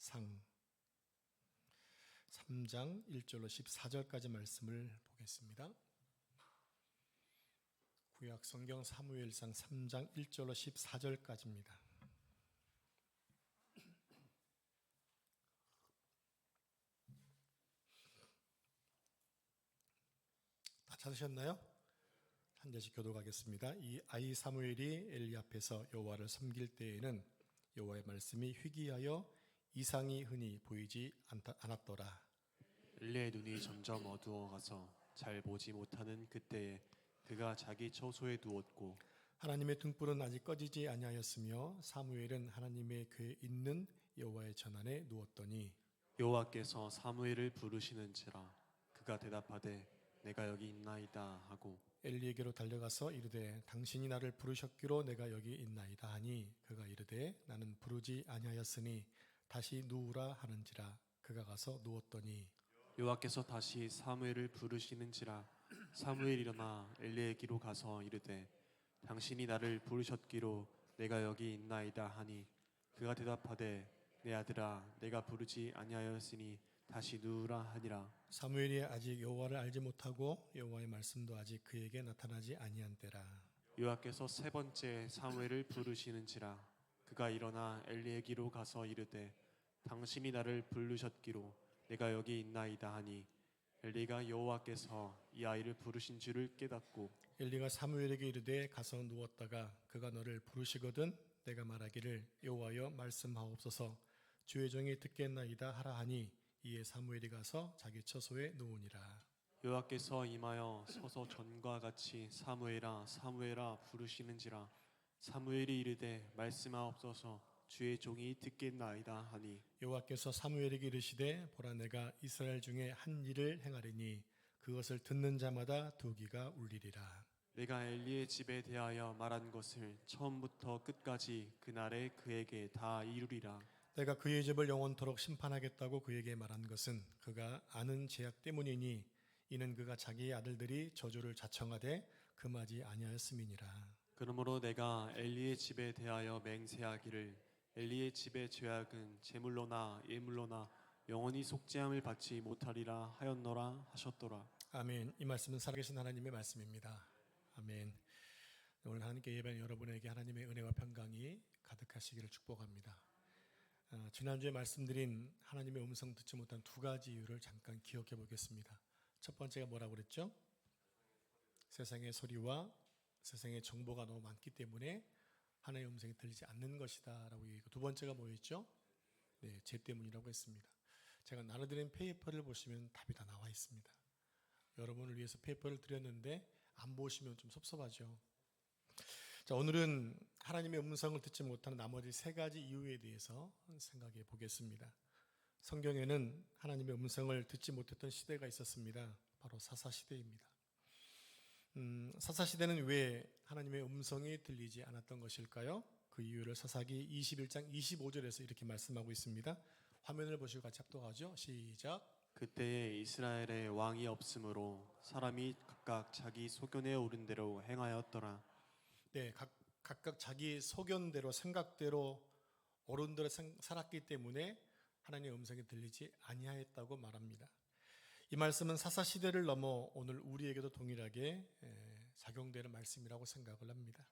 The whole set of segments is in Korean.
상 3장 1절로 14절까지 말씀을 보겠습니다. 구약 성경 사무엘상 3장 1절로 14절까지입니다. 다 찾으셨나요? 한 절씩 교독하겠습니다. 이 아이 사무엘이 엘리 앞에서 여호와를 섬길 때에는 여호와의 말씀이 희귀하여 이상이 흔히 보이지 않았더라. 엘리의 눈이 점점 어두워가서 잘 보지 못하는 그때에 그가 자기 처소에 누웠고 하나님의 등불은 아직 꺼지지 아니하였으며 사무엘은 하나님의 궤에 있는 여호와의 전안에 누웠더니 여호와께서 사무엘을 부르시는지라 그가 대답하되 내가 여기 있나이다 하고 엘리에게로 달려가서 이르되 당신이 나를 부르셨기로 내가 여기 있나이다 하니 그가 이르되 나는 부르지 아니하였으니 다시 누우라 하는지라 그가 가서 누웠더니 여호와께서 다시 사무엘을 부르시는지라 사무엘이 일어나 엘리에게로 가서 이르되 당신이 나를 부르셨기로 내가 여기 있나이다 하니 그가 대답하되 내 아들아 내가 부르지 아니하였으니 다시 누우라 하니라. 사무엘이 아직 여호와를 알지 못하고 여호와의 말씀도 아직 그에게 나타나지 아니한 때라. 여호와께서 세 번째 사무엘을 부르시는지라 그가 일어나 엘리에게로 가서 이르되 당신이 나를 부르셨기로 내가 여기 있나이다 하니 엘리가 여호와께서 이 아이를 부르신 줄을 깨닫고 엘리가 사무엘에게 이르되 가서 누웠다가 그가 너를 부르시거든 내가 말하기를 여호와여 말씀하옵소서 주의 종이 듣겠나이다 하라 하니 이에 사무엘이 가서 자기 처소에 누우니라. 여호와께서 임하여 서서 전과 같이 사무엘아 사무엘아 부르시는지라 사무엘이 이르되 말씀하옵소서 주의 종이 듣겠나이다 하니 여호와께서 사무엘에게 이르시되 보라 내가 이스라엘 중에 한 일을 행하리니 그것을 듣는 자마다 두 귀가 울리리라. 내가 엘리의 집에 대하여 말한 것을 처음부터 끝까지 그날에 그에게 다 이루리라. 내가 그의 집을 영원토록 심판하겠다고 그에게 말한 것은 그가 아는 죄악 때문이니 이는 그가 자기의 아들들이 저주를 자청하되 금하지 아니하였음이니라. 그러므로 내가 엘리의 집에 대하여 맹세하기를 엘리의 집의 죄악은 제물로나 예물로나 영원히 속죄함을 받지 못하리라 하였노라 하셨더라. 아멘. 이 말씀은 살아계신 하나님의 말씀입니다. 아멘. 오늘 하나님께 예배하는 여러분에게 하나님의 은혜와 평강이 가득하시기를 축복합니다. 지난주에 말씀드린 하나님의 음성 듣지 못한 두 가지 이유를 잠깐 기억해 보겠습니다. 첫 번째가 뭐라고 그랬죠? 세상의 소리와 세상의 정보가 너무 많기 때문에 하나님의 음성이 들리지 않는 것이다 라고 얘기했고, 두 번째가 뭐였죠? 네, 죄 때문이라고 했습니다. 제가 나눠드린 페이퍼를 보시면 답이 다 나와 있습니다. 여러분을 위해서 페이퍼를 드렸는데 안 보시면 좀 섭섭하죠. 자, 오늘은 하나님의 음성을 듣지 못하는 나머지 세 가지 이유에 대해서 생각해 보겠습니다. 성경에는 하나님의 음성을 듣지 못했던 시대가 있었습니다. 바로 사사시대입니다. 사사시대는 왜 하나님의 음성이 들리지 않았던 것일까요? 그 이유를 사사기 21장 25절에서 이렇게 말씀하고 있습니다. 화면을 보시고 같이 합독하죠. 시작. 그때에 이스라엘에 왕이 없으므로 사람이 각각 자기 소견에 오른 대로 행하였더라. 네, 각각 자기 소견대로 생각대로 어른대로 살았기 때문에 하나님의 음성이 들리지 아니하였다고 말합니다. 이 말씀은 사사시대를 넘어 오늘 우리에게도 동일하게 작용되는 말씀이라고 생각을 합니다.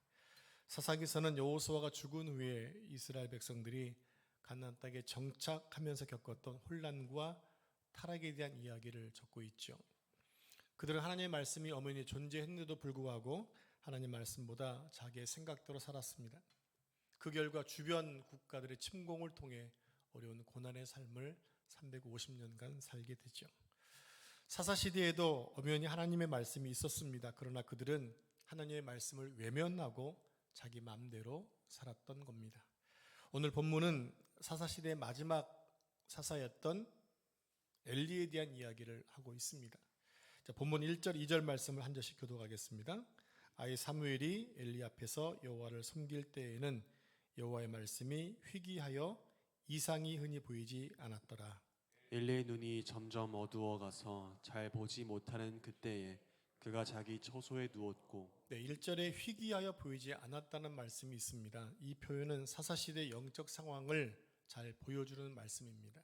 사사기서는 여호수아가 죽은 후에 이스라엘 백성들이 가나안 땅에 정착하면서 겪었던 혼란과 타락에 대한 이야기를 적고 있죠. 그들은 하나님의 말씀이 엄연히 존재했는데도 불구하고 하나님 말씀보다 자기의 생각대로 살았습니다. 그 결과 주변 국가들의 침공을 통해 어려운 고난의 삶을 350년간 살게 되죠. 사사시대에도 엄연히 하나님의 말씀이 있었습니다. 그러나 그들은 하나님의 말씀을 외면하고 자기 마음대로 살았던 겁니다. 오늘 본문은 사사시대의 마지막 사사였던 엘리에 대한 이야기를 하고 있습니다. 자, 본문 1절, 2절 말씀을 한 절씩 교독하겠습니다. 아이 사무엘이 엘리 앞에서 여호와를 섬길 때에는 여호와의 말씀이 희귀하여 이상이 흔히 보이지 않았더라. 엘리의 눈이 점점 어두워가서 잘 보지 못하는 그때에 그가 자기 처소에 누웠고 네, 1절에 희귀하여 보이지 않았다는 말씀이 있습니다. 이 표현은 사사시대의 영적 상황을 잘 보여주는 말씀입니다.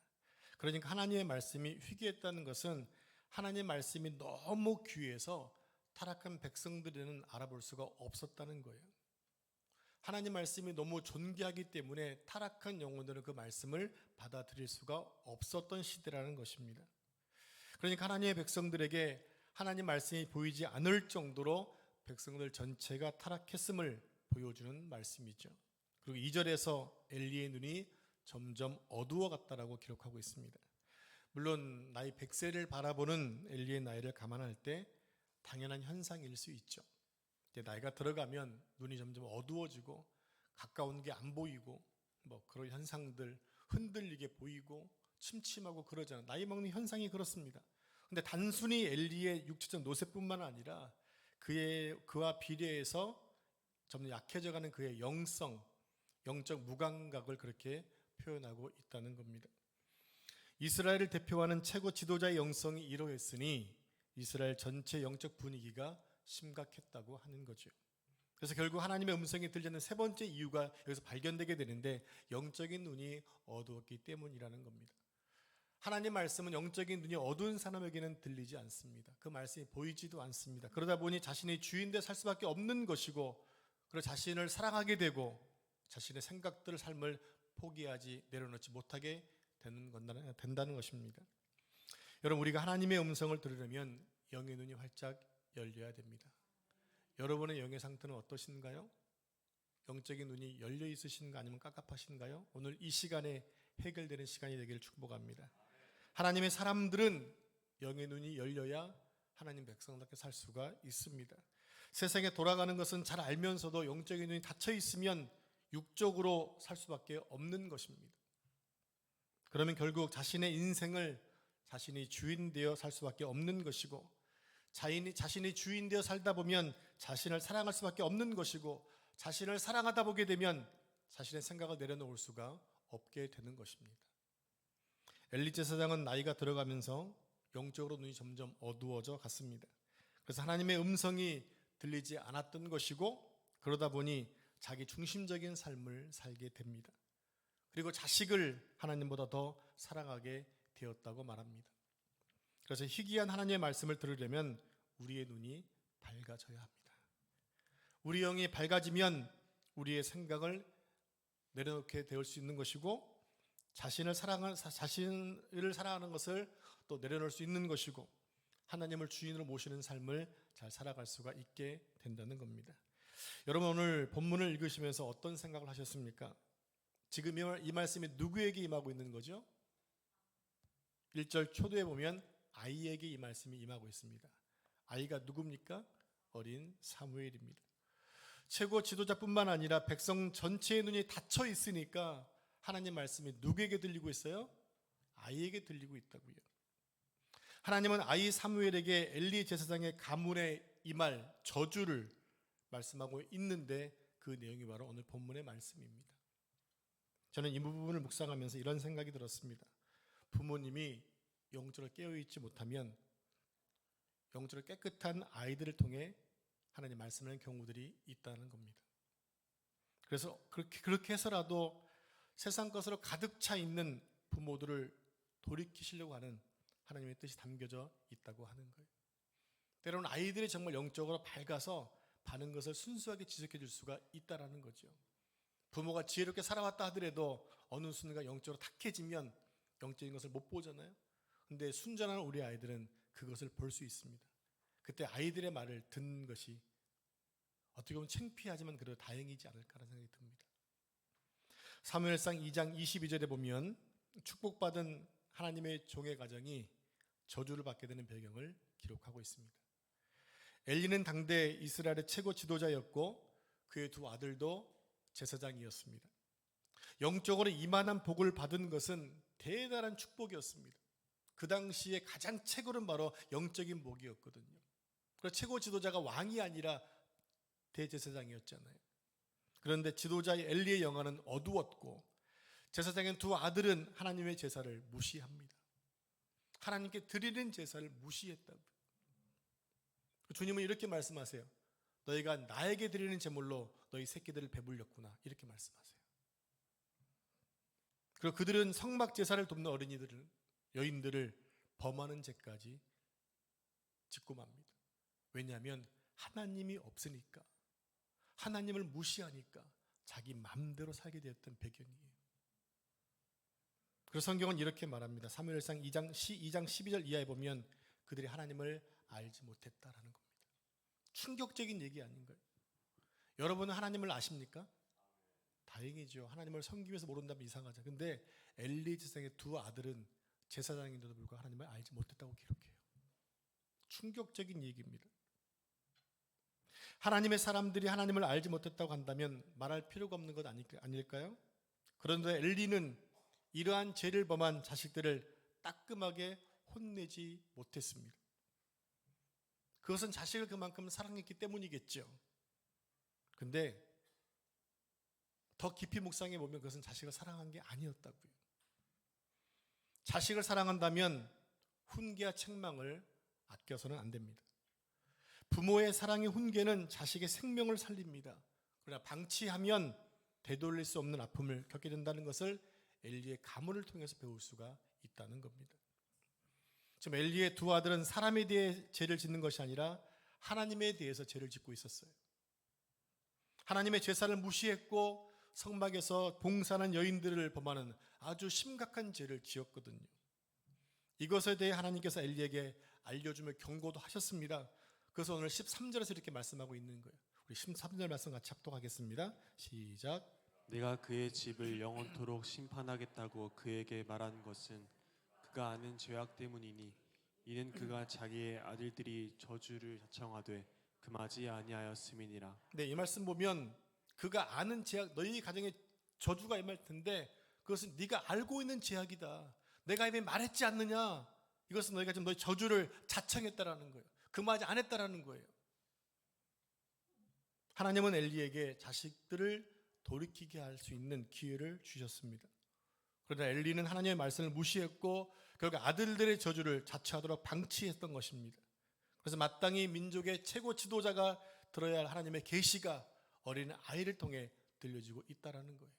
그러니까 하나님의 말씀이 희귀했다는 것은 하나님의 말씀이 너무 귀해서 타락한 백성들에는 알아볼 수가 없었다는 거예요. 하나님 말씀이 너무 존귀하기 때문에 타락한 영혼들은 그 말씀을 받아들일 수가 없었던 시대라는 것입니다. 그러니까 하나님의 백성들에게 하나님 말씀이 보이지 않을 정도로 백성들 전체가 타락했음을 보여주는 말씀이죠. 그리고 2절에서 엘리의 눈이 점점 어두워갔다라고 기록하고 있습니다. 물론 나이 100세를 바라보는 엘리의 나이를 감안할 때 당연한 현상일 수 있죠. 나이가 들어가면 눈이 점점 어두워지고 가까운 게 안 보이고 그런 현상들, 흔들리게 보이고 침침하고 그러잖아요. 나이 먹는 현상이 그렇습니다. 근데 단순히 엘리의 육체적 노쇠뿐만 아니라 그와 비례해서 점점 약해져가는 그의 영성, 영적 무감각을 그렇게 표현하고 있다는 겁니다. 이스라엘을 대표하는 최고 지도자의 영성이 이러했으니 이스라엘 전체 영적 분위기가 심각했다고 하는 거죠. 그래서 결국 하나님의 음성이 들리지 않는 세 번째 이유가 여기서 발견되게 되는데 영적인 눈이 어두웠기 때문이라는 겁니다. 하나님 말씀은 영적인 눈이 어두운 사람에게는 들리지 않습니다. 그 말씀이 보이지도 않습니다. 그러다 보니 자신의 주인되어 살 수밖에 없는 것이고 그리고 자신을 사랑하게 되고 자신의 생각들, 삶을 포기하지 내려놓지 못하게 된다는 것입니다. 여러분, 우리가 하나님의 음성을 들으려면 영의 눈이 활짝 열려야 됩니다. 여러분의 영의 상태는 어떠신가요? 영적인 눈이 열려 있으신가 아니면 깝깝하신가요? 오늘 이 시간에 해결되는 시간이 되기를 축복합니다. 하나님의 사람들은 영의 눈이 열려야 하나님 백성답게 살 수가 있습니다. 세상에 돌아가는 것은 잘 알면서도 영적인 눈이 닫혀 있으면 육적으로 살 수밖에 없는 것입니다. 그러면 결국 자신의 인생을 자신이 주인 되어 살 수밖에 없는 것이고 자신이 주인 되어 살다 보면 자신을 사랑할 수밖에 없는 것이고 자신을 사랑하다 보게 되면 자신의 생각을 내려놓을 수가 없게 되는 것입니다. 엘리 제사장은 나이가 들어가면서 영적으로 눈이 점점 어두워져 갔습니다. 그래서 하나님의 음성이 들리지 않았던 것이고 그러다 보니 자기 중심적인 삶을 살게 됩니다. 그리고 자식을 하나님보다 더 사랑하게 되었다고 말합니다. 그래서 희귀한 하나님의 말씀을 들으려면 우리의 눈이 밝아져야 합니다. 우리 영이 밝아지면 우리의 생각을 내려놓게 될 수 있는 것이고 자신을 사랑하는 것을 또 내려놓을 수 있는 것이고 하나님을 주인으로 모시는 삶을 잘 살아갈 수가 있게 된다는 겁니다. 여러분, 오늘 본문을 읽으시면서 어떤 생각을 하셨습니까? 지금 이 말씀이 누구에게 임하고 있는 거죠? 1절 초도에 보면 아이에게 이 말씀이 임하고 있습니다. 아이가 누굽니까? 어린 사무엘입니다. 최고 지도자뿐만 아니라 백성 전체의 눈이 닫혀 있으니까 하나님 말씀이 누구에게 들리고 있어요? 아이에게 들리고 있다고요. 하나님은 아이 사무엘에게 엘리 제사장의 가문에 임할 저주를 말씀하고 있는데 그 내용이 바로 오늘 본문의 말씀입니다. 저는 이 부분을 묵상하면서 이런 생각이 들었습니다. 부모님이 영적으로 깨어있지 못하면 영적으로 깨끗한 아이들을 통해 하나님 말씀을 하는 경우들이 있다는 겁니다. 그래서 그렇게 해서라도 세상 것으로 가득 차 있는 부모들을 돌이키시려고 하는 하나님의 뜻이 담겨져 있다고 하는 거예요. 때로는 아이들이 정말 영적으로 밝아서 많은 것을 순수하게 지적해 줄 수가 있다는 거죠. 부모가 지혜롭게 살아왔다 하더라도 어느 순간 영적으로 탁해지면 영적인 것을 못 보잖아요. 근데 순전한 우리 아이들은 그것을 볼 수 있습니다. 그때 아이들의 말을 듣는 것이 어떻게 보면 창피하지만 그래도 다행이지 않을까라는 생각이 듭니다. 사무엘상 2장 22절에 보면 축복받은 하나님의 종의 가정이 저주를 받게 되는 배경을 기록하고 있습니다. 엘리는 당대 이스라엘의 최고 지도자였고 그의 두 아들도 제사장이었습니다. 영적으로 이만한 복을 받은 것은 대단한 축복이었습니다. 그 당시에 가장 최고는 바로 영적인 복이었거든요. 그래서 최고 지도자가 왕이 아니라 대제사장이었잖아요. 그런데 지도자의 엘리의 영안은 어두웠고 제사장의 두 아들은 하나님의 제사를 무시합니다. 하나님께 드리는 제사를 무시했다고. 주님은 이렇게 말씀하세요. 너희가 나에게 드리는 제물로 너희 새끼들을 배불렸구나. 이렇게 말씀하세요. 그리고 그들은 성막 제사를 돕는 어린이들을, 여인들을 범하는 죄까지 짓고 맙니다. 왜냐하면 하나님이 없으니까, 하나님을 무시하니까 자기 마음대로 살게 되었던 배경이에요. 그래서 성경은 이렇게 말합니다. 사무엘상 2장 12절 이하에 보면 그들이 하나님을 알지 못했다라는 겁니다. 충격적인 얘기 아닌가요? 여러분은 하나님을 아십니까? 다행이죠. 하나님을 섬기기 위해서 모른다면 이상하죠. 근데 엘리 제사장의 두 아들은 제사장인데도 불구하고 하나님을 알지 못했다고 기록해요. 충격적인 얘기입니다. 하나님의 사람들이 하나님을 알지 못했다고 한다면 말할 필요가 없는 것 아닐까요? 그런데 엘리는 이러한 죄를 범한 자식들을 따끔하게 혼내지 못했습니다. 그것은 자식을 그만큼 사랑했기 때문이겠죠. 근데 더 깊이 묵상해 보면 그것은 자식을 사랑한 게 아니었다고요. 자식을 사랑한다면 훈계와 책망을 아껴서는 안 됩니다. 부모의 사랑의 훈계는 자식의 생명을 살립니다. 그러나 방치하면 되돌릴 수 없는 아픔을 겪게 된다는 것을 엘리의 가문을 통해서 배울 수가 있다는 겁니다. 지금 엘리의 두 아들은 사람에 대해 죄를 짓는 것이 아니라 하나님에 대해서 죄를 짓고 있었어요. 하나님의 제사를 무시했고 성막에서 봉사하는 여인들을 범하는 아주 심각한 죄를 지었거든요. 이것에 대해 하나님께서 엘리에게 알려주며 경고도 하셨습니다. 그래서 오늘 13절에서 이렇게 말씀하고 있는 거예요. 우리 13절 말씀 같이 합독하겠습니다. 시작. 내가 그의 집을 영원토록 심판하겠다고 그에게 말한 것은 그가 아는 죄악 때문이니 이는 그가 자기의 아들들이 저주를 자청하되 금하지 아니하였음이니라. 네, 이 말씀 보면 그가 아는 죄악, 너희 가정에 저주가 임할 텐데 그것은 네가 알고 있는 죄악이다. 내가 이미 말했지 않느냐. 이것은 너희가 지금 너희 저주를 자청했다라는 거예요. 금하지 않았다라는 거예요. 하나님은 엘리에게 자식들을 돌이키게 할 수 있는 기회를 주셨습니다. 그러나 엘리는 하나님의 말씀을 무시했고 결국 아들들의 저주를 자처하도록 방치했던 것입니다. 그래서 마땅히 민족의 최고 지도자가 들어야 할 하나님의 계시가 어린 아이를 통해 들려지고 있다라는 거예요.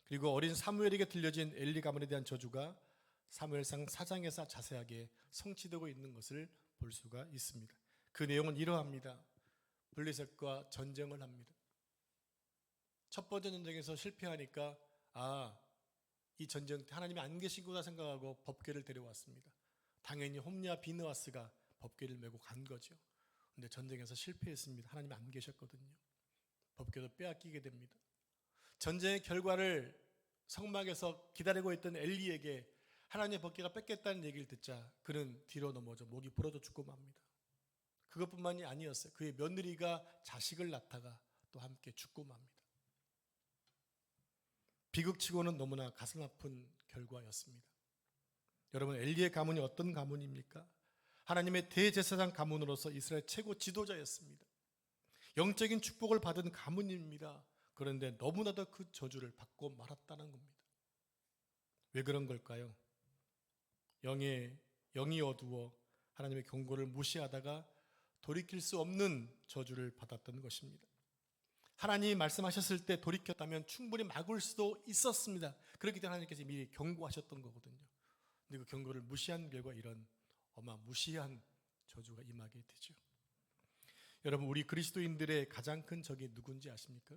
그리고 어린 사무엘에게 들려진 엘리 가문에 대한 저주가 사무엘상 4장에서 자세하게 성취되고 있는 것을 볼 수가 있습니다. 그 내용은 이러합니다. 블레셋과 전쟁을 합니다. 첫 번째 전쟁에서 실패하니까 이 전쟁 때 하나님이 안 계시구나 생각하고 법궤를 데려왔습니다. 당연히 홈리와 비느하스가 법궤를 메고 간 거죠. 근데 전쟁에서 실패했습니다. 하나님이 안 계셨거든요. 법궤도 빼앗기게 됩니다. 전쟁의 결과를 성막에서 기다리고 있던 엘리에게 하나님의 법궤가 뺏겼다는 얘기를 듣자 그는 뒤로 넘어져 목이 부러져 죽고 맙니다. 그것뿐만이 아니었어요. 그의 며느리가 자식을 낳다가 또 함께 죽고 맙니다. 비극치고는 너무나 가슴 아픈 결과였습니다. 여러분, 엘리의 가문이 어떤 가문입니까? 하나님의 대제사장 가문으로서 이스라엘 최고 지도자였습니다. 영적인 축복을 받은 가문입니다. 그런데 너무나도 그 저주를 받고 말았다는 겁니다. 왜 그런 걸까요? 영이 어두워 하나님의 경고를 무시하다가 돌이킬 수 없는 저주를 받았던 것입니다. 하나님이 말씀하셨을 때 돌이켰다면 충분히 막을 수도 있었습니다. 그렇기 때문에 하나님께서 미리 경고하셨던 거거든요. 근데 그 경고를 무시한 결과 이런 어마무시한 저주가 임하게 되죠. 여러분, 우리 그리스도인들의 가장 큰 적이 누군지 아십니까?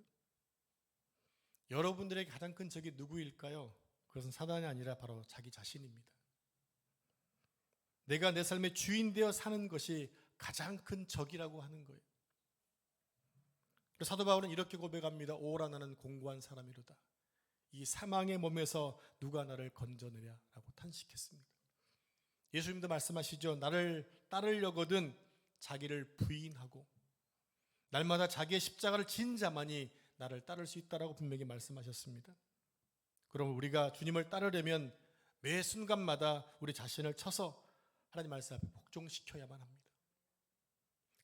여러분들의 가장 큰 적이 누구일까요? 그것은 사단이 아니라 바로 자기 자신입니다. 내가 내 삶의 주인 되어 사는 것이 가장 큰 적이라고 하는 거예요. 사도 바울은 이렇게 고백합니다. 오라 나는 공고한 사람이로다. 이 사망의 몸에서 누가 나를 건져내랴라고 탄식했습니다. 예수님도 말씀하시죠. 나를 따르려거든 자기를 부인하고 날마다 자기의 십자가를 진 자만이 나를 따를 수 있다라고 분명히 말씀하셨습니다. 그럼 우리가 주님을 따르려면 매 순간마다 우리 자신을 쳐서 하나님 말씀 앞에 복종시켜야만 합니다.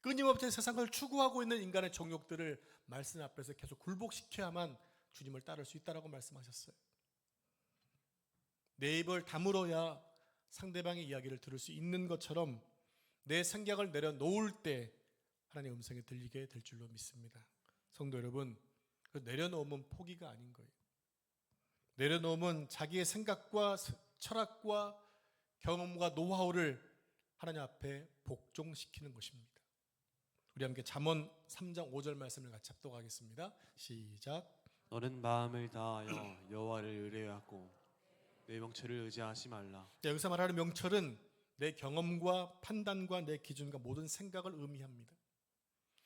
끊임없이 세상을 추구하고 있는 인간의 정욕들을 말씀 앞에서 계속 굴복시켜야만 주님을 따를 수 있다라고 말씀하셨어요. 내 입을 다물어야 상대방의 이야기를 들을 수 있는 것처럼 내 생각을 내려놓을 때 하나님의 음성이 들리게 될 줄로 믿습니다. 성도 여러분, 내려놓으면 포기가 아닌 거예요. 내려놓으면 자기의 생각과 철학과 경험과 노하우를 하나님 앞에 복종시키는 것입니다. 우리 함께 잠언 3장 5절 말씀을 같이 합독하겠습니다. 시작. 너는 마음을 다하여 여호와를 의뢰하고 내 명철을 의지하지 말라. 여기서 말하는 명철은 내 경험과 판단과 내 기준과 모든 생각을 의미합니다.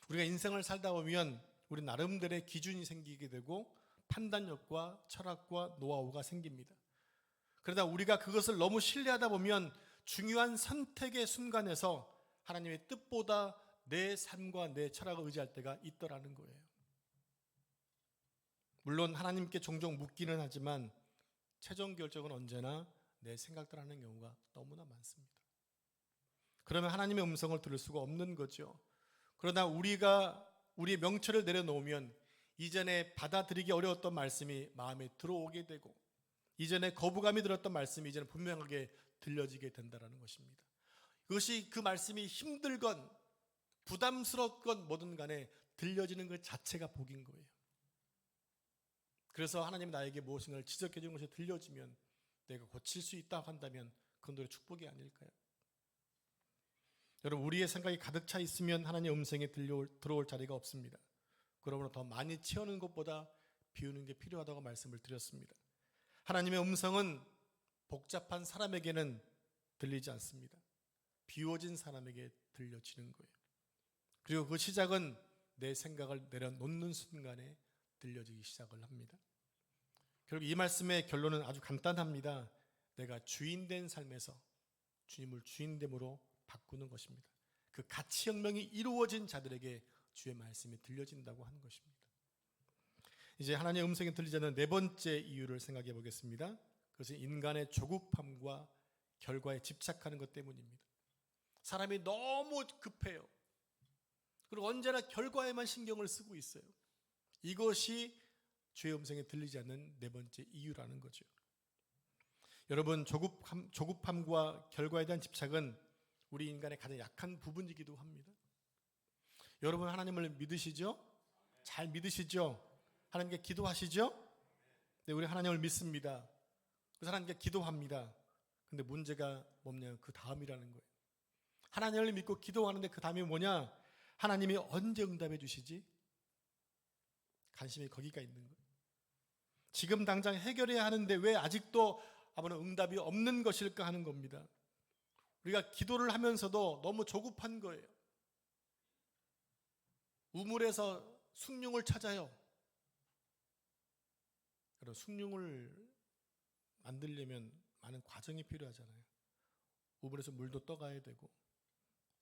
우리가 인생을 살다 보면 우리 나름대로의 기준이 생기게 되고 판단력과 철학과 노하우가 생깁니다. 그러다 우리가 그것을 너무 신뢰하다 보면 중요한 선택의 순간에서 하나님의 뜻보다 내 삶과 내 철학을 의지할 때가 있더라는 거예요. 물론 하나님께 종종 묻기는 하지만 최종 결정은 언제나 내 생각대로 하는 경우가 너무나 많습니다. 그러면 하나님의 음성을 들을 수가 없는 거죠. 그러나 우리가 우리의 명철을 내려놓으면 이전에 받아들이기 어려웠던 말씀이 마음에 들어오게 되고 이전에 거부감이 들었던 말씀이 이제는 분명하게 들려지게 된다는 것입니다. 그것이 그 말씀이 힘들건 부담스럽건 뭐든 간에 들려지는 것 자체가 복인 거예요. 그래서 하나님이 나에게 무엇인가를 지적해 주는 것이 들려지면 내가 고칠 수 있다고 한다면 그건 우리의 축복이 아닐까요? 여러분, 우리의 생각이 가득 차 있으면 하나님의 음성이 들어올 자리가 없습니다. 그러므로 더 많이 채우는 것보다 비우는 게 필요하다고 말씀을 드렸습니다. 하나님의 음성은 복잡한 사람에게는 들리지 않습니다. 비워진 사람에게 들려지는 거예요. 그리고 그 시작은 내 생각을 내려놓는 순간에 들려지기 시작을 합니다. 결국 이 말씀의 결론은 아주 간단합니다. 내가 주인된 삶에서 주님을 주인됨으로 바꾸는 것입니다. 그 가치혁명이 이루어진 자들에게 주의 말씀이 들려진다고 하는 것입니다. 이제 하나님의 음성이 들리지 않는 네 번째 이유를 생각해 보겠습니다. 그것은 인간의 조급함과 결과에 집착하는 것 때문입니다. 사람이 너무 급해요. 그리고 언제나 결과에만 신경을 쓰고 있어요. 이것이 주의 음성이 들리지 않는 네 번째 이유라는 거죠. 여러분, 조급함과 결과에 대한 집착은 우리 인간의 가장 약한 부분이기도 합니다. 여러분, 하나님을 믿으시죠? 잘 믿으시죠? 하나님께 기도하시죠? 네, 우리 하나님을 믿습니다. 그래서 하나님께 기도합니다. 근데 문제가 뭐냐? 그 다음이라는 거예요. 하나님을 믿고 기도하는데 그 다음이 뭐냐? 하나님이 언제 응답해 주시지? 관심이 거기가 있는 거예요. 지금 당장 해결해야 하는데 왜 아직도 아무런 응답이 없는 것일까 하는 겁니다. 우리가 기도를 하면서도 너무 조급한 거예요. 우물에서 숭늉을 찾아요. 여러분, 숭늉을 만들려면 많은 과정이 필요하잖아요. 우물에서 물도 떠가야 되고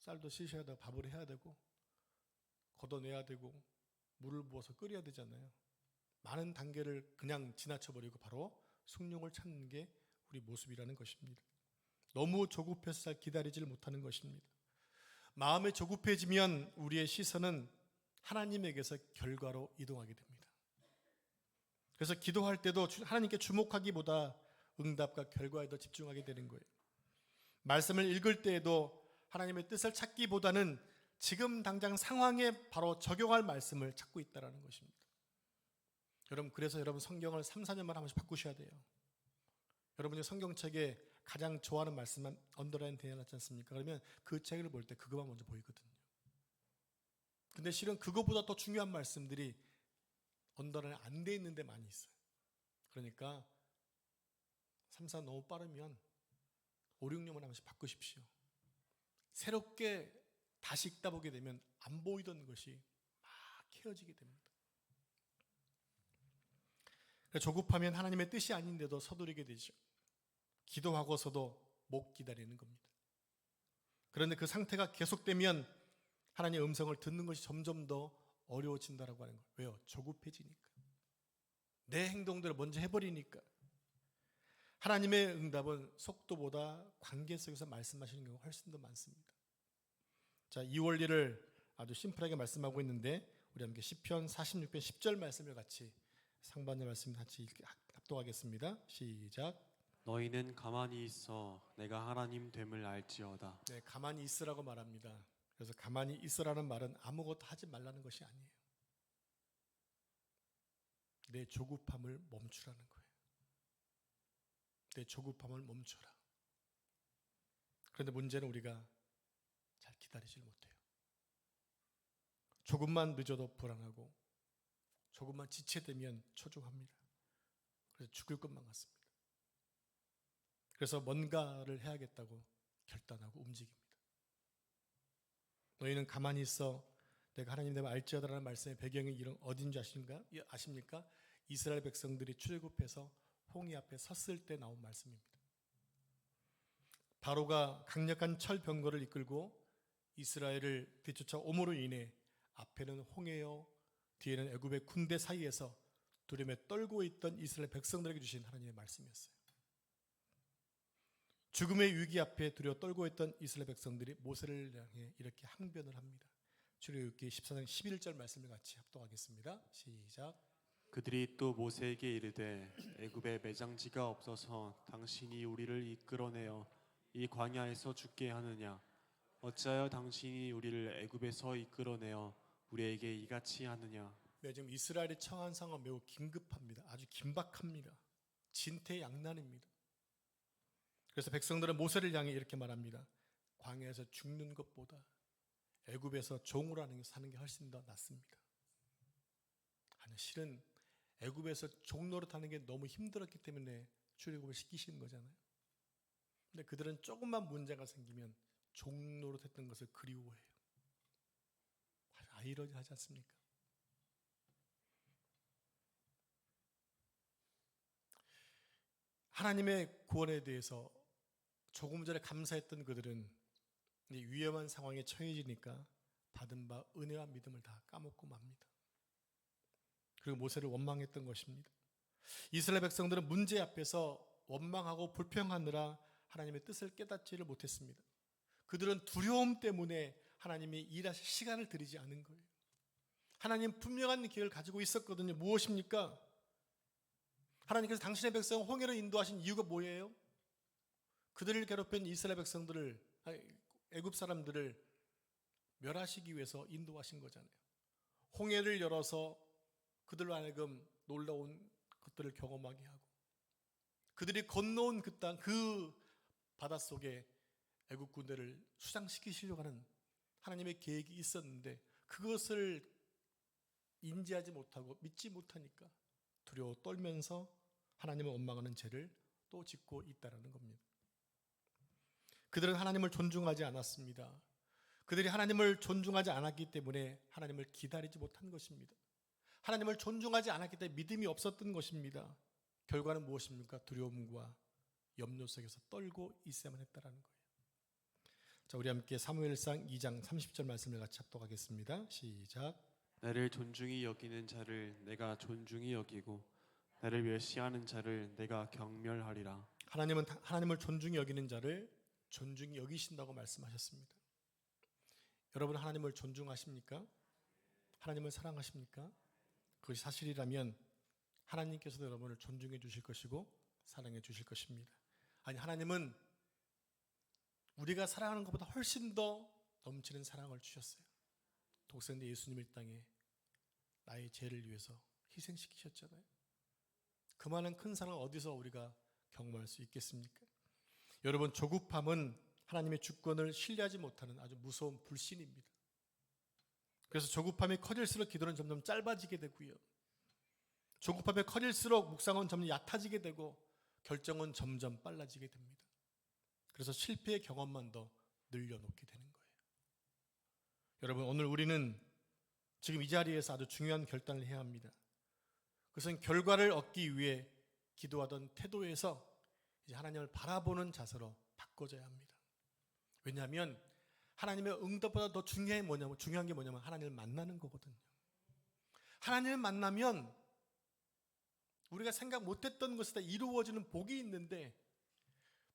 쌀도 씻어야 되고 밥을 해야 되고 걷어내야 되고 물을 부어서 끓여야 되잖아요. 많은 단계를 그냥 지나쳐버리고 바로 숭늉을 찾는 게 우리 모습이라는 것입니다. 너무 조급해서 잘 기다리질 못하는 것입니다. 마음이 조급해지면 우리의 시선은 하나님에게서 결과로 이동하게 됩니다. 그래서 기도할 때도 하나님께 주목하기보다 응답과 결과에 더 집중하게 되는 거예요. 말씀을 읽을 때에도 하나님의 뜻을 찾기보다는 지금 당장 상황에 바로 적용할 말씀을 찾고 있다는 것입니다. 여러분, 그래서 여러분 성경을 3, 4년만 한 번씩 바꾸셔야 돼요. 여러분이 성경책에 가장 좋아하는 말씀만 언더라인 되어놨지 않습니까? 그러면 그 책을 볼 때 그거만 먼저 보이거든요. 근데 실은 그거보다 더 중요한 말씀들이 언더라인 안 돼 있는 데 많이 있어요. 그러니까 3, 4 너무 빠르면 5, 6년만 한 번씩 바꾸십시오. 새롭게 다시 읽다 보게 되면 안 보이던 것이 막 캐어지게 됩니다. 조급하면 하나님의 뜻이 아닌데도 서두르게 되죠. 기도하고서도 못 기다리는 겁니다. 그런데 그 상태가 계속되면 하나님의 음성을 듣는 것이 점점 더 어려워진다라고 하는 거예요. 왜요? 조급해지니까. 내 행동들을 먼저 해버리니까. 하나님의 응답은 속도보다 관계 속에서 말씀하시는 경우가 훨씬 더 많습니다. 자, 이 원리를 아주 심플하게 말씀하고 있는데 우리 함께 시편 46편 10절 말씀을 같이 상반절 말씀 같이 합독하겠습니다. 시작. 너희는 가만히 있어 내가 하나님 됨을 알지어다. 네, 가만히 있으라고 말합니다. 그래서 가만히 있으라는 말은 아무것도 하지 말라는 것이 아니에요. 내 조급함을 멈추라는 거예요. 내 조급함을 멈춰라. 그런데 문제는 우리가 잘 기다리질 못해요. 조금만 늦어도 불안하고 조금만 지체되면 초조합니다. 그래서 죽을 것만 같습니다. 그래서 뭔가를 해야겠다고 결단하고 움직입니다. 너희는 가만히 있어 내가 하나님 되면 알지어다라는 말씀의 배경이 이런 어딘지 아십니까? 이스라엘 백성들이 출애굽해서 홍해 앞에 섰을 때 나온 말씀입니다. 바로가 강력한 철 병거를 이끌고 이스라엘을 뒤쫓아 오므로 인해 앞에는 홍해요, 뒤에는 애굽의 군대 사이에서 두려움에 떨고 있던 이스라엘 백성들에게 주신 하나님의 말씀이었어요. 죽음의 위기 앞에 두려워 떨고 있던 이스라엘 백성들이 모세를 향해 이렇게 항변을 합니다. 출애굽기 14장 11절 말씀을 같이 합독하겠습니다. 시작. 그들이 또 모세에게 이르되 애굽에 매장지가 없어서 당신이 우리를 이끌어내어 이 광야에서 죽게 하느냐? 어찌하여 당신이 우리를 애굽에서 이끌어내어 우리에게 이같이 하느냐? 네, 지금 이스라엘의 처한 상황은 매우 긴급합니다. 아주 긴박합니다. 진퇴양난입니다. 그래서 백성들은 모세를 향해 이렇게 말합니다. 광야에서 죽는 것보다 애굽에서 종으로 사는 게 훨씬 더 낫습니다. 아니, 실은 애굽에서 종 노릇하는 게 너무 힘들었기 때문에 출애굽을 시키시는 거잖아요. 근데 그들은 조금만 문제가 생기면 종 노릇했던 것을 그리워해요. 아이러니하지 않습니까? 하나님의 구원에 대해서 조금 전에 감사했던 그들은 위험한 상황에 처해지니까 받은 바 은혜와 믿음을 다 까먹고 맙니다. 그리고 모세를 원망했던 것입니다. 이스라엘 백성들은 문제 앞에서 원망하고 불평하느라 하나님의 뜻을 깨닫지를 못했습니다. 그들은 두려움 때문에 하나님이 일하실 시간을 드리지 않은 거예요. 하나님 분명한 계획을 가지고 있었거든요. 무엇입니까? 하나님께서 당신의 백성을 홍해로 인도하신 이유가 뭐예요? 그들을 괴롭힌 이스라엘 백성들을, 애굽 사람들을 멸하시기 위해서 인도하신 거잖아요. 홍해를 열어서 그들로 하여금 놀라운 것들을 경험하게 하고 그들이 건너온 그 땅, 그 바닷속에 애굽 군대를 수장시키시려고 하는 하나님의 계획이 있었는데 그것을 인지하지 못하고 믿지 못하니까 두려워 떨면서 하나님을 원망하는 죄를 또 짓고 있다는 겁니다. 그들은 하나님을 존중하지 않았습니다. 그들이 하나님을 존중하지 않았기 때문에 하나님을 기다리지 못한 것입니다. 하나님을 존중하지 않았기 때문에 믿음이 없었던 것입니다. 결과는 무엇입니까? 두려움과 염려 속에서 떨고 있어야만 했다는 거예요. 자, 우리 함께 사무엘상 2장 30절 말씀을 같이 합독하겠습니다. 시작. 나를 존중히 여기는 자를 내가 존중히 여기고 나를 멸시하는 자를 내가 경멸하리라. 하나님은 하나님을 존중히 여기는 자를 존중히 여기신다고 말씀하셨습니다. 여러분 하나님을 존중하십니까? 하나님을 사랑하십니까? 그것이 사실이라면 하나님께서도 여러분을 존중해 주실 것이고 사랑해 주실 것입니다. 아니, 하나님은 우리가 사랑하는 것보다 훨씬 더 넘치는 사랑을 주셨어요. 독생자 예수님을 이 땅에 나의 죄를 위해서 희생시키셨잖아요. 그만한 큰 사랑을 어디서 우리가 경험할 수 있겠습니까? 여러분, 조급함은 하나님의 주권을 신뢰하지 못하는 아주 무서운 불신입니다. 그래서 조급함이 커질수록 기도는 점점 짧아지게 되고요. 조급함이 커질수록 묵상은 점점 얕아지게 되고 결정은 점점 빨라지게 됩니다. 그래서 실패의 경험만 더 늘려놓게 되는 거예요. 여러분, 오늘 우리는 지금 이 자리에서 아주 중요한 결단을 해야 합니다. 그것은 결과를 얻기 위해 기도하던 태도에서 이제 하나님을 바라보는 자세로 바꿔줘야 합니다. 왜냐하면 하나님의 응답보다 더 중요한 게 뭐냐면 하나님을 만나는 거거든요. 하나님을 만나면 우리가 생각 못했던 것이 다 이루어지는 복이 있는데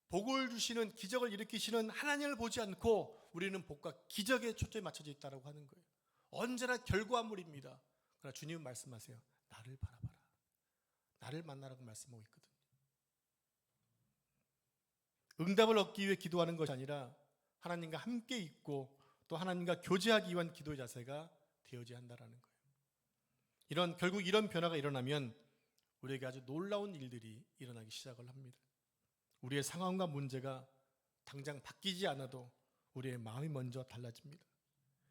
복을 주시는, 기적을 일으키시는 하나님을 보지 않고 우리는 복과 기적에 초점이 맞춰져 있다고 하는 거예요. 언제나 결과물입니다. 그러나 주님은 말씀하세요. 나를 바라봐라. 나를 만나라고 말씀하고 있거든요. 응답을 얻기 위해 기도하는 것이 아니라 하나님과 함께 있고 또 하나님과 교제하기 위한 기도의 자세가 되어져야 한다는 거예요. 결국 이런 변화가 일어나면 우리에게 아주 놀라운 일들이 일어나기 시작을 합니다. 우리의 상황과 문제가 당장 바뀌지 않아도 우리의 마음이 먼저 달라집니다.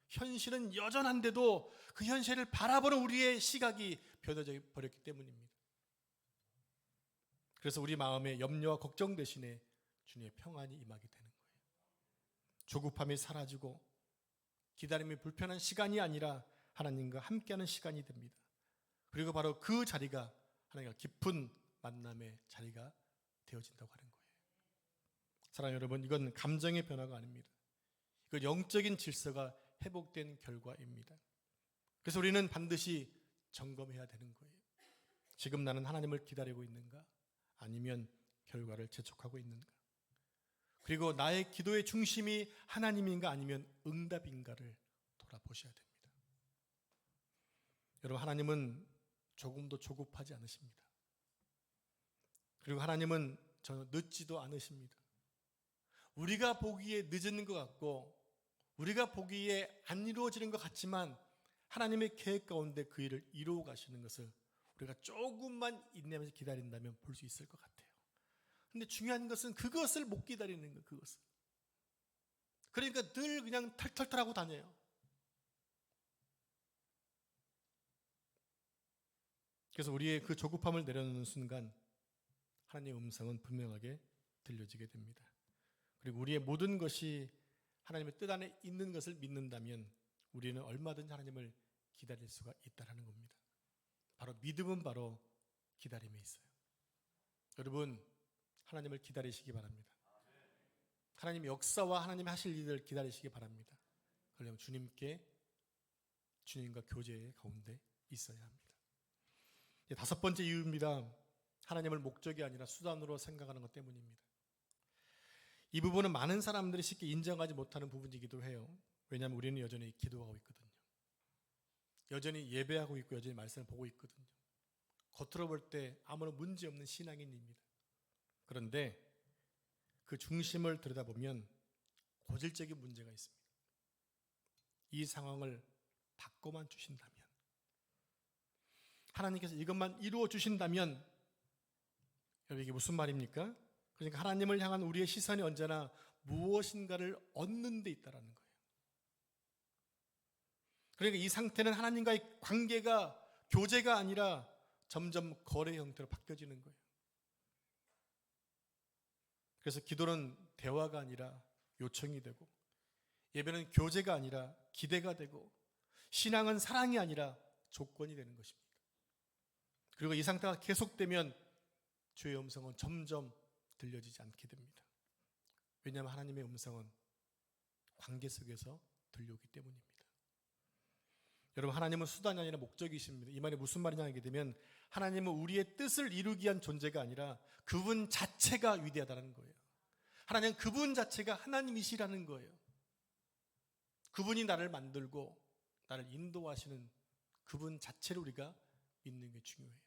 현실은 여전한데도 그 현실을 바라보는 우리의 시각이 변해져 버렸기 때문입니다. 그래서 우리 마음에 염려와 걱정 대신에 주님의 평안이 임하게 되는 거예요. 조급함이 사라지고 기다림이 불편한 시간이 아니라 하나님과 함께하는 시간이 됩니다. 그리고 바로 그 자리가 하나님과 깊은 만남의 자리가 되어진다고 하는 거예요. 사랑하는 여러분, 이건 감정의 변화가 아닙니다. 이건 영적인 질서가 회복된 결과입니다. 그래서 우리는 반드시 점검해야 되는 거예요. 지금 나는 하나님을 기다리고 있는가? 아니면 결과를 재촉하고 있는가? 그리고 나의 기도의 중심이 하나님인가 아니면 응답인가를 돌아보셔야 됩니다. 여러분, 하나님은 조금도 조급하지 않으십니다. 그리고 하나님은 전혀 늦지도 않으십니다. 우리가 보기에 늦은 것 같고 우리가 보기에 안 이루어지는 것 같지만 하나님의 계획 가운데 그 일을 이루어 가시는 것을 우리가 조금만 인내하면서 기다린다면 볼 수 있을 것 같아요. 근데 중요한 것은 그것을 못 기다리는 거예요. 그것을. 그러니까 늘 그냥 털털털하고 다녀요. 그래서 우리의 그 조급함을 내려놓는 순간 하나님의 음성은 분명하게 들려지게 됩니다. 그리고 우리의 모든 것이 하나님의 뜻 안에 있는 것을 믿는다면 우리는 얼마든지 하나님을 기다릴 수가 있다는 겁니다. 바로 믿음은 바로 기다림에 있어요. 여러분, 하나님을 기다리시기 바랍니다. 하나님의 역사와 하나님이 하실 일을 기다리시기 바랍니다. 그러려면 주님과 교제의 가운데 있어야 합니다. 다섯 번째 이유입니다. 하나님을 목적이 아니라 수단으로 생각하는 것 때문입니다. 이 부분은 많은 사람들이 쉽게 인정하지 못하는 부분이기도 해요. 왜냐하면 우리는 여전히 기도하고 있거든요. 여전히 예배하고 있고 여전히 말씀을 보고 있거든요. 겉으로 볼 때 아무런 문제 없는 신앙인입니다. 그런데 그 중심을 들여다보면 고질적인 문제가 있습니다. 이 상황을 바꿔만 주신다면, 하나님께서 이것만 이루어 주신다면, 여러분 이게 무슨 말입니까? 그러니까 하나님을 향한 우리의 시선이 언제나 무엇인가를 얻는 데 있다는 거예요. 그러니까 이 상태는 하나님과의 관계가 교제가 아니라 점점 거래 형태로 바뀌어지는 거예요. 그래서 기도는 대화가 아니라 요청이 되고, 예배는 교제가 아니라 기대가 되고, 신앙은 사랑이 아니라 조건이 되는 것입니다. 그리고 이 상태가 계속되면 주의 음성은 점점 들려지지 않게 됩니다. 왜냐하면 하나님의 음성은 관계 속에서 들려오기 때문입니다. 여러분, 하나님은 수단이 아니라 목적이십니다. 이 말이 무슨 말이냐 하게 되면 하나님은 우리의 뜻을 이루기 위한 존재가 아니라 그분 자체가 위대하다는 거예요. 하나님은 그분 자체가 하나님이시라는 거예요. 그분이 나를 만들고 나를 인도하시는 그분 자체를 우리가 믿는 게 중요해요.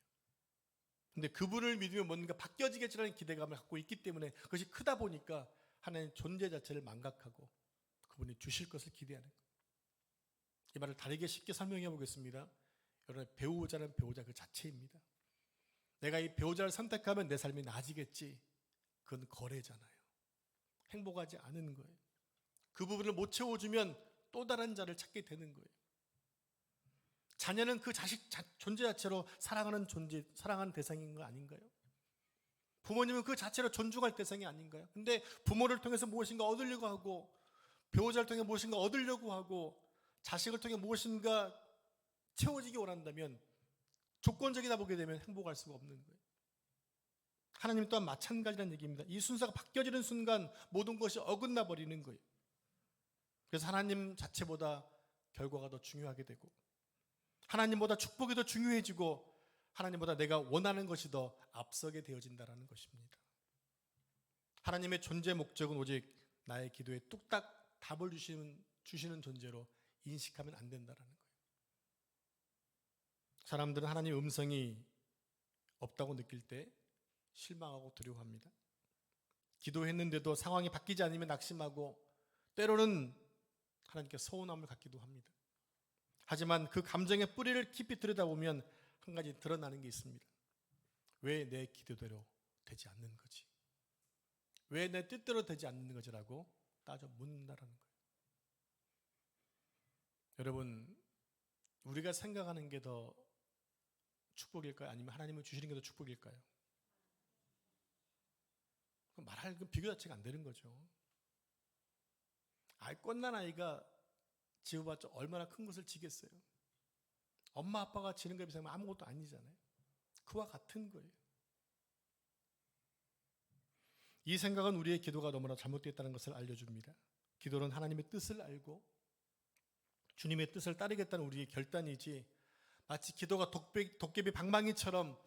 근데 그분을 믿으면 뭔가 바뀌어지겠지라는 기대감을 갖고 있기 때문에 그것이 크다 보니까 하나님의 존재 자체를 망각하고 그분이 주실 것을 기대하는 거예요. 이 말을 다르게 쉽게 설명해 보겠습니다. 여러분, 배우자는 배우자 그 자체입니다. 내가 이 배우자를 선택하면 내 삶이 나아지겠지. 그건 거래잖아요. 행복하지 않은 거예요. 그 부분을 못 채워주면 또 다른 자를 찾게 되는 거예요. 자녀는 그 자식 존재 자체로 사랑하는 존재, 사랑하는 대상인 거 아닌가요? 부모님은 그 자체로 존중할 대상이 아닌가요? 근데 부모를 통해서 무엇인가 얻으려고 하고, 배우자를 통해 무엇인가 얻으려고 하고, 자식을 통해 무엇인가 채워지기 원한다면 조건적이다 보게 되면 행복할 수가 없는 거예요. 하나님 또한 마찬가지라는 얘기입니다. 이 순서가 바뀌어지는 순간 모든 것이 어긋나 버리는 거예요. 그래서 하나님 자체보다 결과가 더 중요하게 되고, 하나님보다 축복이 더 중요해지고, 하나님보다 내가 원하는 것이 더 앞서게 되어진다는 것입니다. 하나님의 존재 목적은 오직 나의 기도에 뚝딱 답을 주시는 존재로 인식하면 안 된다는 거예요. 사람들은 하나님의 음성이 없다고 느낄 때 실망하고 두려워합니다. 기도했는데도 상황이 바뀌지 않으면 낙심하고, 때로는 하나님께 서운함을 갖기도 합니다. 하지만 그 감정의 뿌리를 깊이 들여다보면 한 가지 드러나는 게 있습니다. 왜 내 기도대로 되지 않는 거지? 왜 내 뜻대로 되지 않는 거지라고 따져 묻는다라는 거예요. 여러분, 우리가 생각하는 게 더 축복일까요? 아니면 하나님을 주시는 게 더 축복일까요? 말할 그 비교 자체가 안 되는 거죠. 곶난 아이가 지어봤자 얼마나 큰 것을 지겠어요. 엄마 아빠가 지는 거에 비하면 아무것도 아니잖아요. 그와 같은 거예요. 이 생각은 우리의 기도가 너무나 잘못되었다는 것을 알려줍니다. 기도는 하나님의 뜻을 알고 주님의 뜻을 따르겠다는 우리의 결단이지, 마치 기도가 도깨비 방망이처럼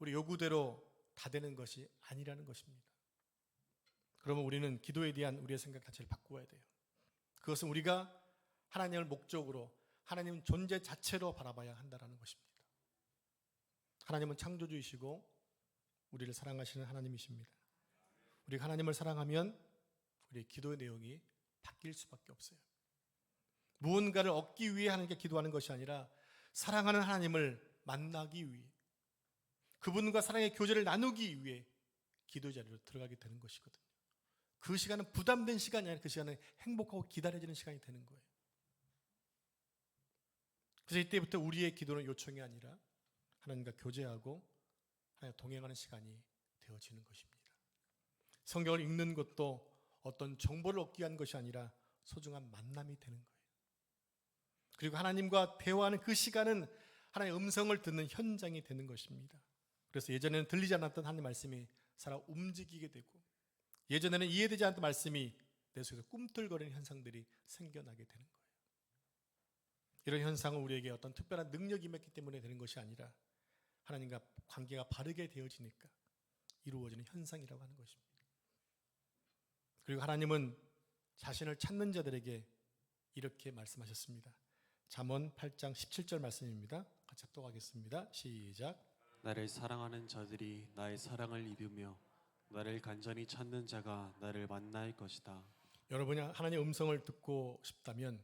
우리 요구대로 다 되는 것이 아니라는 것입니다. 그러면 우리는 기도에 대한 우리의 생각 자체를 바꾸어야 돼요. 그것은 우리가 하나님을 목적으로, 하나님 존재 자체로 바라봐야 한다는 것입니다. 하나님은 창조주이시고 우리를 사랑하시는 하나님이십니다. 우리가 하나님을 사랑하면 우리의 기도의 내용이 바뀔 수밖에 없어요. 무언가를 얻기 위해 하나님께 기도하는 것이 아니라 사랑하는 하나님을 만나기 위해, 그분과 사랑의 교제를 나누기 위해 기도 자리로 들어가게 되는 것이거든요. 그 시간은 부담된 시간이 아니라 그 시간은 행복하고 기다려지는 시간이 되는 거예요. 그래서 이때부터 우리의 기도는 요청이 아니라 하나님과 교제하고 하나님과 동행하는 시간이 되어지는 것입니다. 성경을 읽는 것도 어떤 정보를 얻기 위한 것이 아니라 소중한 만남이 되는 거예요. 그리고 하나님과 대화하는 그 시간은 하나님의 음성을 듣는 현장이 되는 것입니다. 그래서 예전에는 들리지 않았던 하나님의 말씀이 살아 움직이게 되고, 예전에는 이해되지 않았던 말씀이 내 속에서 꿈틀거리는 현상들이 생겨나게 되는 거예요. 이런 현상은 우리에게 어떤 특별한 능력이 임했기 때문에 되는 것이 아니라 하나님과 관계가 바르게 되어지니까 이루어지는 현상이라고 하는 것입니다. 그리고 하나님은 자신을 찾는 자들에게 이렇게 말씀하셨습니다. 잠언 8장 17절 말씀입니다. 같이 합독하겠습니다. 시작. 나를 사랑하는 자들이 나의 사랑을 입으며 나를 간절히 찾는 자가 나를 만날 것이다. 여러분이 하나님의 음성을 듣고 싶다면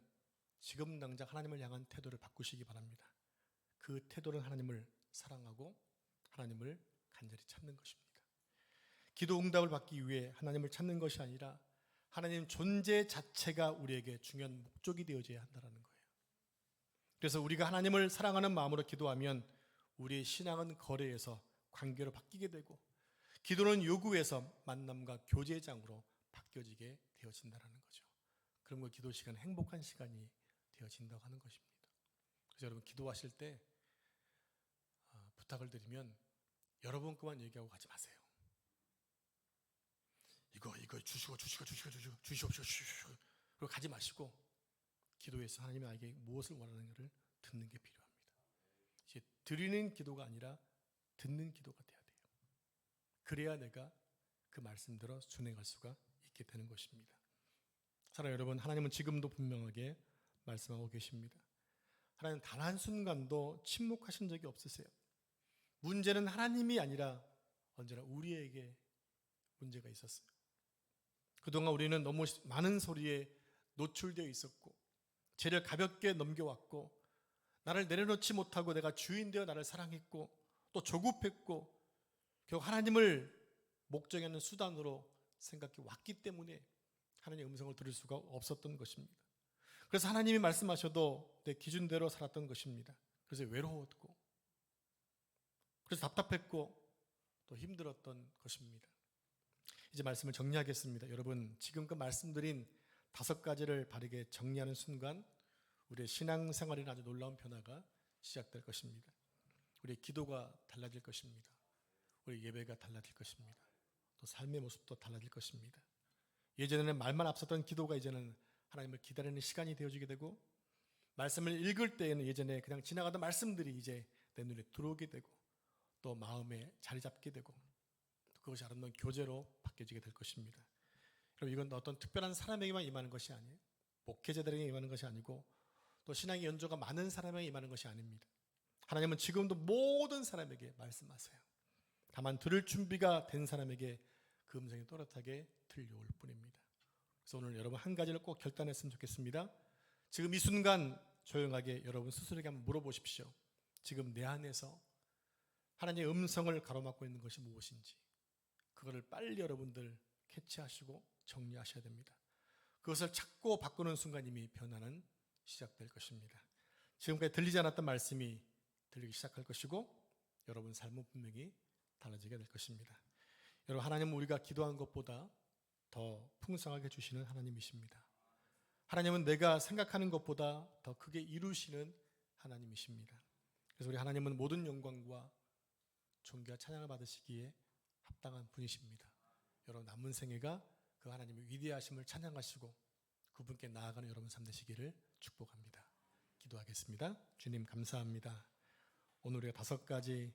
지금 당장 하나님을 향한 태도를 바꾸시기 바랍니다. 그 태도는 하나님을 사랑하고 하나님을 간절히 찾는 것입니다. 기도 응답을 받기 위해 하나님을 찾는 것이 아니라 하나님 존재 자체가 우리에게 중요한 목적이 되어져야 한다는 거예요. 그래서 우리가 하나님을 사랑하는 마음으로 기도하면 우리의 신앙은 거래에서 관계로 바뀌게 되고, 기도는 요구에서 만남과 교제장으로 바뀌어지게 되어진다는 거죠. 그런 거 기도 시간은 행복한 시간이 되어진다고 하는 것입니다. 그래서 여러분 기도하실 때 부탁을 드리면 여러분 것만 얘기하고 가지 마세요. 이거 주시옵시고 그리고 가지 마시고 기도에서 하나님이 나에게 무엇을 원하는가를 듣는 게 필요합니다. 이제 드리는 기도가 아니라 듣는 기도가 돼야 돼요. 그래야 내가 그 말씀대로 순행할 수가 있게 되는 것입니다. 사랑하는 여러분, 하나님은 지금도 분명하게 말씀하고 계십니다. 하나님 단 한순간도 침묵하신 적이 없으세요. 문제는 하나님이 아니라 언제나 우리에게 문제가 있었어요. 그동안 우리는 너무 많은 소리에 노출되어 있었고, 죄를 가볍게 넘겨왔고, 나를 내려놓지 못하고 내가 주인 되어 나를 사랑했고, 또 조급했고, 결국 하나님을 목적하는 수단으로 생각해 왔기 때문에 하나님의 음성을 들을 수가 없었던 것입니다. 그래서 하나님이 말씀하셔도 내 기준대로 살았던 것입니다. 그래서 외로웠고, 그래서 답답했고, 또 힘들었던 것입니다. 이제 말씀을 정리하겠습니다. 여러분, 지금껏 말씀드린 5가지를 바르게 정리하는 순간 우리의 신앙생활에는 아주 놀라운 변화가 시작될 것입니다. 우리의 기도가 달라질 것입니다. 우리 예배가 달라질 것입니다. 또 삶의 모습도 달라질 것입니다. 예전에는 말만 앞섰던 기도가 이제는 하나님을 기다리는 시간이 되어지게 되고, 말씀을 읽을 때에는 예전에 그냥 지나가던 말씀들이 이제 내 눈에 들어오게 되고, 또 마음에 자리 잡게 되고, 그것이 아름다운 교제로 바뀌어지게 될 것입니다. 그럼 이건 어떤 특별한 사람에게만 임하는 것이 아니에요. 목회자들에게 임하는 것이 아니고, 또 신앙의 연조가 많은 사람에게 임하는 것이 아닙니다. 하나님은 지금도 모든 사람에게 말씀하세요. 다만 들을 준비가 된 사람에게 그 음성이 또렷하게 들려올 뿐입니다. 그래서 오늘 여러분 한 가지를 꼭 결단했으면 좋겠습니다. 지금 이 순간 조용하게 여러분 스스로에게 한번 물어보십시오. 지금 내 안에서 하나님의 음성을 가로막고 있는 것이 무엇인지, 그거를 빨리 여러분들 캐치하시고 정리하셔야 됩니다. 그것을 찾고 바꾸는 순간 이미 변화는 시작될 것입니다. 지금까지 들리지 않았던 말씀이 들리기 시작할 것이고 여러분 삶은 분명히 달라지게 될 것입니다. 여러분, 하나님은 우리가 기도한 것보다 더 풍성하게 주시는 하나님이십니다. 하나님은 내가 생각하는 것보다 더 크게 이루시는 하나님이십니다. 그래서 우리 하나님은 모든 영광과 존귀와 찬양을 받으시기에 합당한 분이십니다. 여러분 남은 생애가 그 하나님의 위대하심을 찬양하시고 그분께 나아가는 여러분 삶 되시기를 축복합니다. 기도하겠습니다. 주님 감사합니다. 오늘 우리가 5가지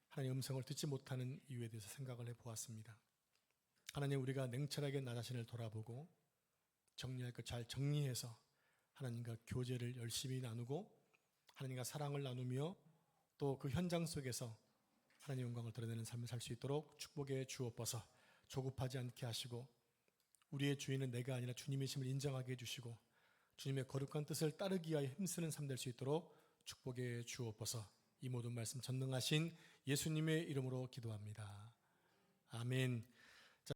하나님의 음성을 듣지 못하는 이유에 대해서 생각을 해보았습니다. 하나님, 우리가 냉철하게 나 자신을 돌아보고 정리할 것 잘 정리해서 하나님과 교제를 열심히 나누고 하나님과 사랑을 나누며 또 그 현장 속에서 하나님의 영광을 드러내는 삶을 살 수 있도록 축복해 주옵소서. 조급하지 않게 하시고 우리의 주인은 내가 아니라 주님이심을 인정하게 해주시고 주님의 거룩한 뜻을 따르기 위하여 힘쓰는 삶 될 수 있도록 축복해 주옵소서. 이 모든 말씀 전능하신 예수님의 이름으로 기도합니다. 아멘.